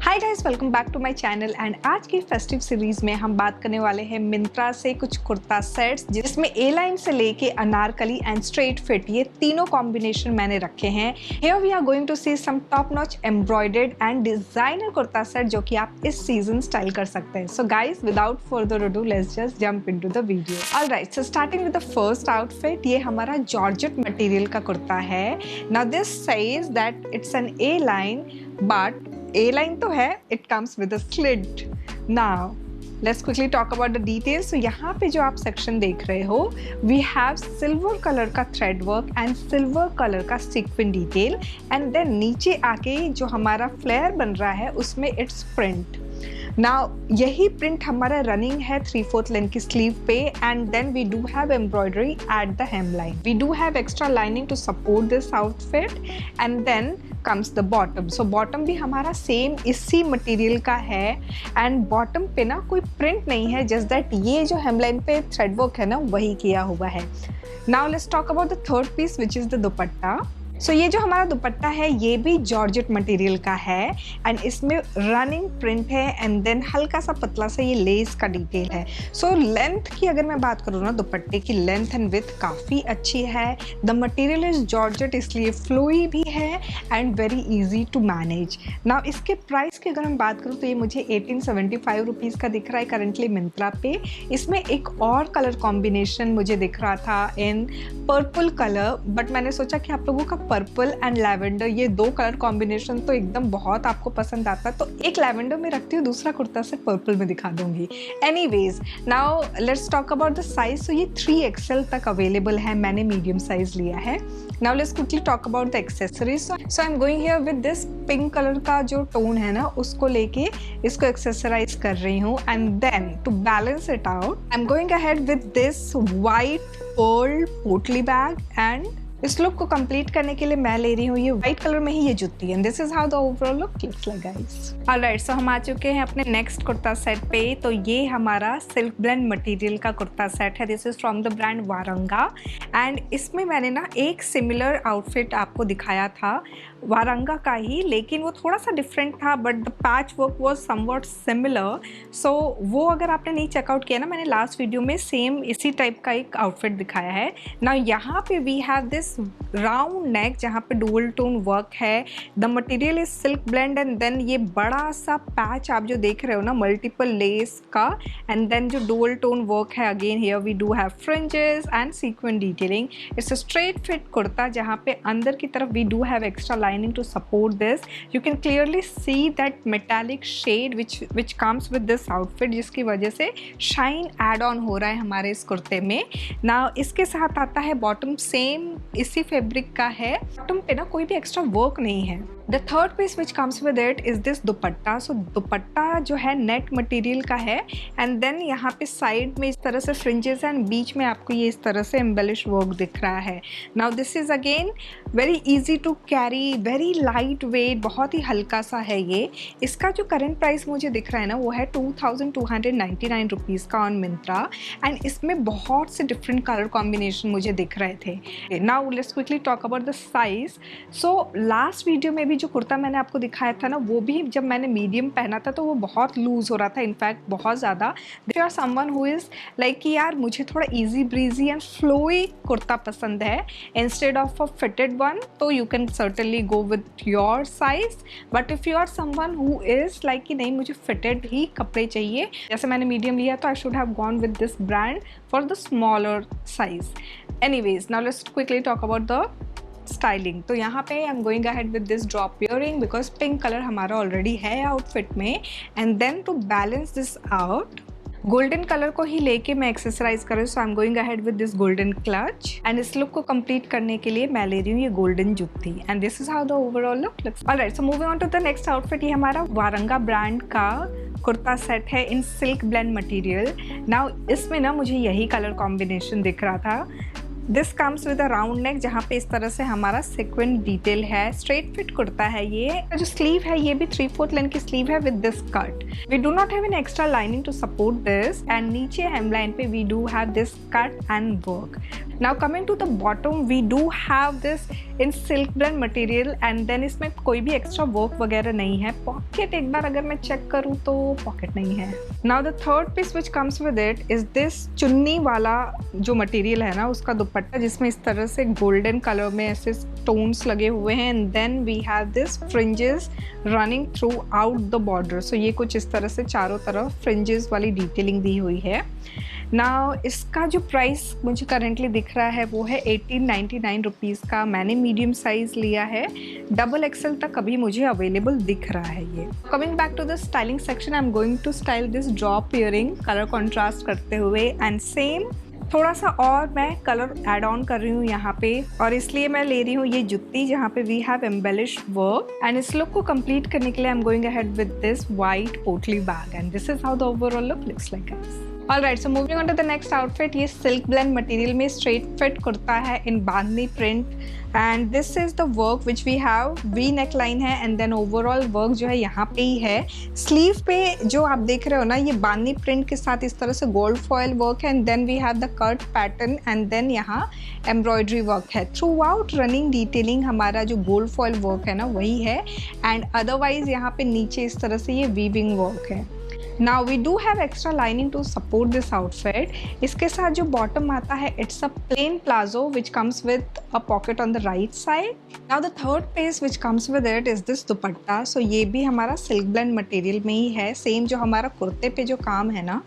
Hi guys, welcome back to my channel. And आज की festive series में हम बात करने वाले हैं मिंत्रा से कुछ कुर्ता सेट्स जिसमें ए लाइन से लेके अनारकली एंड स्ट्रेट फिट ये तीनों कॉम्बिनेशन मैंने रखे हैं। Here we are going to see some top notch embroidered and designer kurta set जो कि आप इस सीजन स्टाइल कर सकते हैं। So guys, without further ado let's just jump into the video. Alright, so starting with the first outfit, ये हमारा georgette material का कुर्ता है। Now this says that it's an A line, but A line तो है, it comes with a slit. Now let's quickly talk about the details. तो यहाँ पे जो आप सेक्शन देख रहे हो, वी हैव सिल्वर कलर का thread work and silver colour का सीक्वेंस डिटेल, एंड देन नीचे आके जो हमारा फ्लेयर बन रहा है उसमें इट्स प्रिंट। नाउ यही प्रिंट हमारा रनिंग है 3/4 लेंथ की स्लीव पे, and then we do have embroidery at the hem line. We do have extra lining to support this outfit, and then comes the bottom. So bottom भी हमारा same इसी material का है, and bottom पे ना कोई print नहीं है, जस्ट दैट ये जो हेमलाइन पे थ्रेड वर्क है ना वही किया हुआ है। Now let's talk about the third piece which is the dupatta. So ये जो हमारा दुपट्टा है ये भी जॉर्जेट मटेरियल का है, एंड इसमें रनिंग प्रिंट है, एंड देन हल्का सा पतला सा ये लेस का डिटेल है। सो लेंथ की अगर मैं बात करूँ ना, दुपट्टे की लेंथ एंड विड्थ काफ़ी अच्छी है। द मटेरियल इज जॉर्जेट, इसलिए फ्लोई भी है and very easy to manage. Now इसके प्राइस की अगर मैं बात करूँ तो ये मुझे 1875 रुपीज़ का दिख रहा है करंटली मिंत्रा पे। इसमें एक और कलर कॉम्बिनेशन मुझे दिख रहा था इन पर्पल कलर, बट मैंने सोचा कि आप लोगों का पर्पल एंड लैवेंडर ये दो कलर कॉम्बिनेशन तो एकदम बहुत आपको पसंद आता है, तो एक लैवेंडर में रखती हूँ, दूसरा कुर्ता सेट पर्पल में दिखा दूंगी। Anyways, now let's talk about the size. So ये 3XL तक अवेलेबल है, मैंने मीडियम साइज लिया है। Now let's quickly talk about the accessories. So I am going here with this pink colour का जो टोन है ना उसको लेके इसको एक्सेसराइज कर रही हूँ, and then to balance it out I am going ahead with this white pearl potli bag, and इस लुक को कंप्लीट करने के लिए मैं ले रही हूँ ये व्हाइट कलर में ही ये jutti, and this is how the overall look looks like guys. Alright, so हम आ चुके हैं अपने नेक्स्ट कुर्ता सेट पे। तो ये हमारा सिल्क ब्लेंड मटेरियल का कुर्ता सेट है। This is from the brand Waranga, and इसमें मैंने ना एक सिमिलर आउटफिट आपको दिखाया था वारंगा का ही, लेकिन वो थोड़ा सा डिफरेंट था, but the patch work was somewhat similar. So वो अगर आपने नहीं चेकआउट किया ना, मैंने लास्ट वीडियो में सेम इसी टाइप का एक आउटफिट दिखाया है। ना यहाँ पे we have this round neck जहाँ पे डुअल टोन वर्क है। The material is silk blend, and then ये बड़ा सा पैच आप जो देख रहे हो ना मल्टीपल लेस का, एंड देन जो डुअल टोन वर्क है, again here we do have fringes and sequence detailing. It's a straight fit kurta जहाँ पे अंदर की तरफ we do have extra lining to support this. You can clearly see that metallic shade which comes with this outfit, जिसकी वजह से shine add on हो रहा है हमारे इस कुर्ते में। ना इसके साथ आता है बॉटम, सेम इसी फैब्रिक का है। बॉटम पे ना कोई भी एक्स्ट्रा वर्क नहीं है। The third piece which comes with it is this dupatta. So dupatta जो है नेट मटेरियल का है, एंड देन यहाँ पे साइड में इस तरह से फ्रिंजेस एंड बीच में आपको ये इस तरह से एम्बेलिश वर्क दिख रहा है। Now this is again very easy to carry, very light weight, बहुत ही हल्का सा है ये। इसका जो करंट प्राइस मुझे दिख रहा है ना वो है 2299 रुपीज़ का ऑन मिंत्रा, एंड इसमें बहुत से डिफरेंट कलर कॉम्बिनेशन मुझे दिख रहे थे। Now let's quickly talk about the size. So last video में भी जो कुर्ता मैंने आपको दिखाया था ना, वो भी जब मैंने मीडियम पहना था तो वो बहुत लूज हो रहा था, इनफैक्ट बहुत ज़्यादा। If you are someone who is like कि यार मुझे थोड़ा easy breezy and flowy kurta पसंद है instead of a fitted one, तो you can certainly go with your size. But if you are someone who is like कि नहीं मुझे फिटेड ही कपड़े चाहिए, जैसे मैंने मीडियम लिया तो I should have gone with this brand for the smaller size. Anyways, now let's quickly talk about the styling. तो यहाँ पे I am going ahead with this drop earring because pink colour हमारा already है outfit में, and then to balance this out golden colour को ही लेके मैं एक्सेसराइज कर रही हूँ। So I am going ahead with this golden clutch, and इस लुक को कंप्लीट करने के लिए मैं ले रही हूँ ये golden jutti, and this is how the overall look looks. Alright, so moving on to the next outfit. ये हमारा वारंगा ब्रांड का कुर्ता सेट है in silk blend material. Now इसमें ना मुझे यही कलर कॉम्बिनेशन दिख रहा था। This comes with a round neck जहाँ पे इस तरह से हमारा सीक्वेंस डिटेल है। स्ट्रेट फिट कुर्ता है ये। जो स्लीव है ये भी 3/4 लेंथ की स्लीव है with this cut. We do not have an extra lining to support this, and नीचे हेम लाइन पे we do have this cut and work. Now coming to the bottom, we do have this in silk blend material and then इसमें कोई भी extra work वगैरह नहीं है। Pocket एक बार अगर मैं चेक करूँ तो पॉकेट नहीं है। Now the third piece which comes with it is this chunni वाला जो मटेरियल है ना, उसका दुपट्टा जिसमें इस तरह से गोल्डन कलर में ऐसे स्टोन्स लगे हुए हैं and then we have this fringes running throughout the border. So ये कुछ इस तरह से चारों तरफ फ्रिंजेस वाली डिटेलिंग दी हुई है। नाउ इसका जो प्राइस मुझे करेंटली दिख रहा है वो है 1899 रुपीज़ का। मैंने मीडियम साइज़ लिया है, डबल एक्सल तक अभी मुझे अवेलेबल दिख रहा है ये। Coming back to the styling section, I am going to style this drop earring colour contrast करते हुए एंड सेम थोड़ा सा और मैं कलर ऐड ऑन कर रही हूँ यहाँ पे, और इसलिए मैं ले रही हूँ ये जुत्ती जहाँ पे we have embellished work and इस लुक को कंप्लीट करने के लिए I am going ahead with this white potli bag and this is how the overall look looks like guys. Alright, so moving on to the next outfit. ये silk blend material में straight fit kurta है in bandhani print and this is the work which we have, V neck line है and then overall work जो है यहाँ पे ही है। Sleeve पे जो आप देख रहे हो ना, ये बांधनी प्रिंट के साथ इस तरह से गोल्ड फॉयल वर्क है and then we have the cut pattern and then यहाँ एम्ब्रॉयडरी वर्क है। थ्रू आउट रनिंग डिटेलिंग हमारा जो गोल्ड फॉयल वर्क है ना वही है एंड अदरवाइज यहाँ पे नीचे इस तरह से ये वीविंग वर्क है। Now we do have extra lining to support this outfit. इसके साथ जो bottom आता है it's a plain palazzo which comes with a pocket on the right side. Now the third piece which comes with it is this dupatta. So ये भी हमारा silk blend material में ही है। सेम जो हमारा कुर्ते पे जो काम है ना,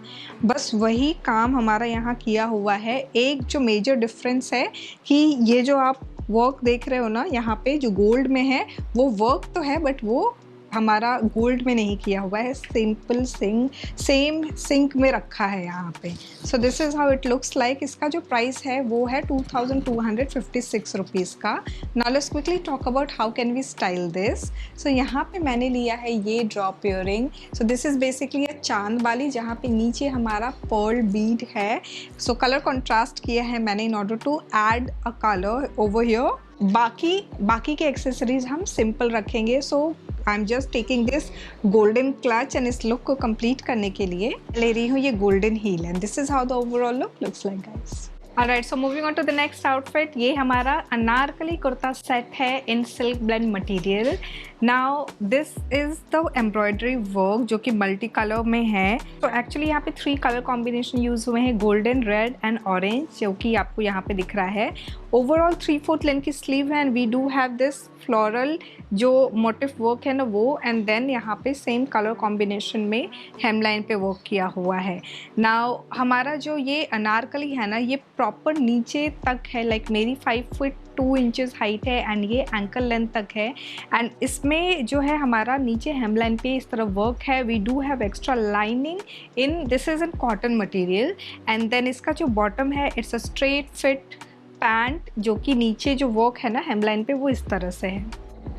बस वही काम हमारा यहाँ किया हुआ है। एक जो मेजर डिफरेंस है कि ये जो आप वर्क देख रहे हो ना यहाँ पे जो गोल्ड में है वो वर्क तो है बट वो हमारा गोल्ड में नहीं किया हुआ है, सिंपल सेम सिंक में रखा है यहाँ पे। So this is how it looks like. इसका जो प्राइस है वो है 2256 रुपीज़ का। Now let's quickly talk about how can we style this. So यहाँ पे मैंने लिया है ये drop earring. So this is basically a चांद वाली जहाँ पे नीचे हमारा पर्ल बीड है। सो कलर कॉन्ट्रास्ट किया है मैंने in order to add a colour over here. बाकी के एक्सेसरीज हम सिंपल रखेंगे। So I am just taking this golden clutch and इस लुक को कंप्लीट करने के लिए ले रही हूँ ये golden heel and this is how the overall look looks like guys. Alright, so moving on to the next outfit. ये हमारा अनारकली कुर्ता सेट है in silk blend material. Now this is the embroidery work जो कि multi colour में है। तो actually यहाँ पे 3 कलर कॉम्बिनेशन यूज हुए हैं, गोल्डन, रेड एंड ऑरेंज, जो कि आपको यहाँ पे दिख रहा है। ओवरऑल 3/4 लेंथ की स्लीव है and we do have this floral जो मोटिव वर्क है ना वो एंड देन यहाँ पे सेम कलर कॉम्बिनेशन में हेमलाइन पे वर्क किया हुआ है। नाउ हमारा जो ये अनारकली है ना ये प्रॉपर नीचे तक है, लाइक मेरी 5 फीट 2 इंचेस हाइट है एंड ये एंकल लेंथ तक है एंड इसमें जो है हमारा नीचे हेमलाइन पे इस तरह वर्क है। We do have extra lining in this is in cotton material and then इसका जो बॉटम है it's a straight fit pant जो कि नीचे जो वर्क है ना हेमलाइन पे वो इस तरह से है।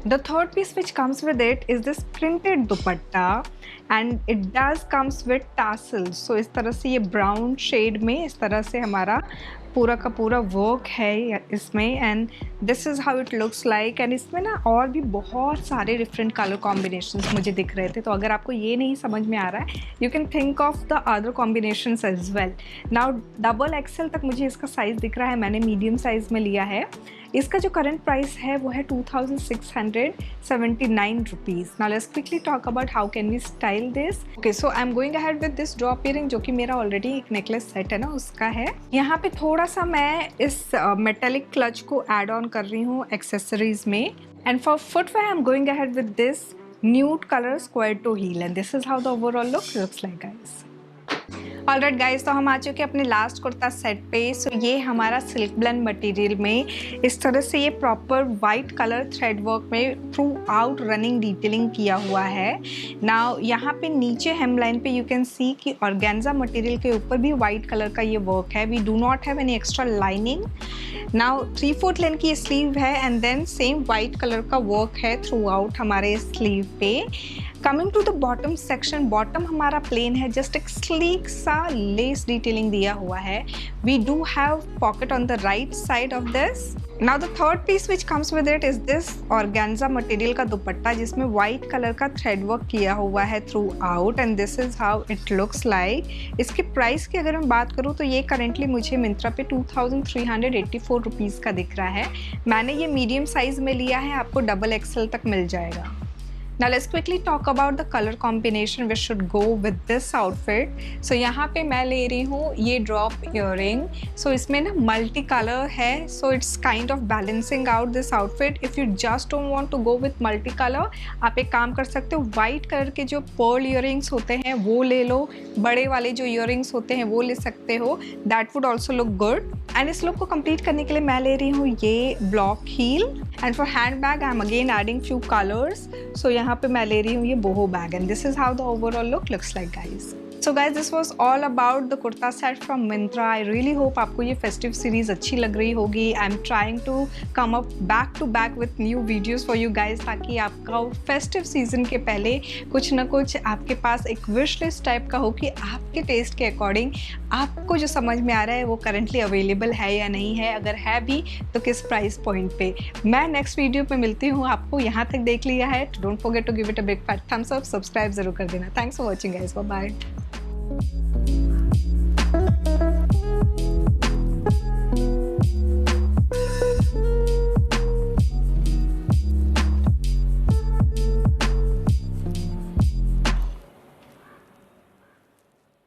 The third piece which comes with it is this printed dupatta and it does comes with tassels. So इस तरह से ये brown shade में इस तरह से हमारा पूरा का पूरा वर्क है इसमें and this is how it looks like. And इसमें ना और भी बहुत सारे डिफरेंट कलर कॉम्बिनेशंस मुझे दिख रहे थे, तो अगर आपको ये नहीं समझ में आ रहा है you can think of the other combinations as well. Now double XL तक मुझे इसका साइज़ दिख रहा है, मैंने मीडियम साइज़ में लिया है। इसका जो करंट प्राइस है वो है 2679 rupees. Now let's quickly talk about how can we style this. Okay, so I am going ahead with this drop earring जो कि मेरा ऑलरेडी एक नेकलेस सेट है ना उसका है। यहाँ पे थोड़ा सा मैं इस मेटेलिक क्लच को ऐड ऑन कर रही हूँ एक्सेसरीज में and for footwear I am going ahead with this nude colour square toe heel and this is how the overall look looks like guys. Alright guys, तो हम आ चुके हैं अपने लास्ट कुर्ता सेट पे। सो ये हमारा सिल्क ब्लेंड मटेरियल में इस तरह से ये proper white colour thread work में थ्रू आउट रनिंग डिटेलिंग किया हुआ है। नाउ यहाँ पे नीचे हेमलाइन पे यू कैन सी कि ऑर्गेन्जा मटेरियल के ऊपर भी वाइट कलर का ये वर्क है। We do not have any extra lining. Now 3/4 length की स्लीव है and then same white colour का वर्क है थ्रू आउट हमारे स्लीव पे। Coming to the bottom section, bottom हमारा प्लेन है, जस्ट एक स्लीक सा लेस डिटेलिंग दिया हुआ है. We do have pocket on the right side of this. Now the third piece which comes with it is this organza material का दुपट्टा जिसमें white colour का थ्रेड वर्क किया हुआ है through out and this is how it looks like. इसके price की अगर मैं बात करूँ तो ये करेंटली मुझे मिंत्रा पे 2384 रुपीज़ का दिख रहा है. मैंने ये मीडियम साइज़ में लिया है, आपको डबल एक्सल तक मिल जाएगा. Now let's quickly talk about the color combination which should go with this outfit. So यहाँ पे मैं ले रही हूँ ये drop earring. So इसमें ना multi color है, so it's kind of balancing out this outfit. If you just don't want to go with multi color, आप एक काम कर सकते हो, white color के जो pearl earrings होते हैं वो ले लो, बड़े वाले जो earrings होते हैं वो ले सकते हो. That would also look good. And इस look को complete करने के लिए मैं ले रही हूँ ये block heel. And for handbag, I'm again adding few colors. So यहाँ पे मैं ले रही हूँ ये boho bag and this is how the overall look looks like, guys. So guys, this was all about the kurta set from Myntra. I really hope आपको ये festive series अच्छी लग रही होगी. I'm trying to come up back to back with new videos for you guys ताकि आपका festive season के पहले कुछ ना कुछ आपके पास एक wish list टाइप का हो कि आपके टेस्ट के अकॉर्डिंग आपको जो समझ में आ रहा है वो करंटली अवेलेबल है या नहीं है, अगर है भी तो किस प्राइस पॉइंट पे. मैं नेक्स्ट वीडियो पे मिलती हूँ. आपको यहाँ तक देख लिया है तो don't forget to give it a big fat thumbs up, subscribe जरूर कर देना. Thanks for watching guys, bye bye.